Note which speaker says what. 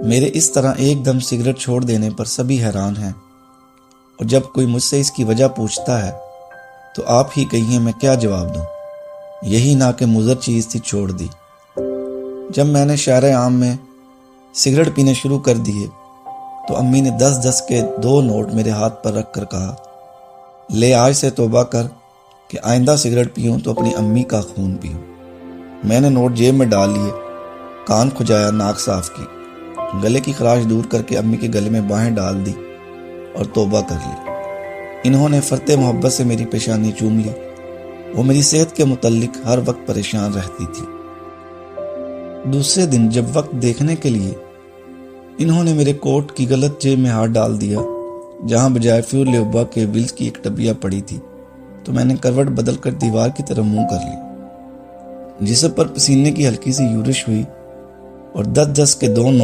Speaker 1: मेरे इस तरह एकदम सिगरेट छोड़ देने पर सभी हैरान हैं, और जब कोई मुझसे इसकी वजह पूछता है तो आप ही कहिए मैं क्या जवाब दूं। यही ना कि मुज़र चीज़ थी, छोड़ दी। जब मैंने शायरे आम में सिगरेट पीने शुरू कर दिए तो अम्मी ने 10-10 के 2 नोट मेरे हाथ पर रख कर कहा, ले आज से तौबा कर कि आइंदा सिगरेट पीऊं तो अपनी अम्मी का खून पीऊं। मैंने नोट जेब में डाल लिए, कान खुजाया, नाक साफ की, गले की खराश दूर करके अम्मी के गले में बाहें डाल दी और तौबा कर ली। इन्होंने फरते मोहब्बत से मेरी पेशानी चूम ली। वो मेरी सेहत के मुतल्लिक हर वक्त परेशान रहती थी। दूसरे दिन जब वक्त देखने के लिए इन्होंने मेरे कोट की गलत जेब में हाथ डाल दिया, जहां बजाय फ्यूल लेबा के विल्स की एक डबिया पड़ी थी, तो मैंने करवट बदल कर दीवार की तरफ मुंह कर ली, जिस पर पसीने की हल्की सी यूरिश हुई और 10-10 के 2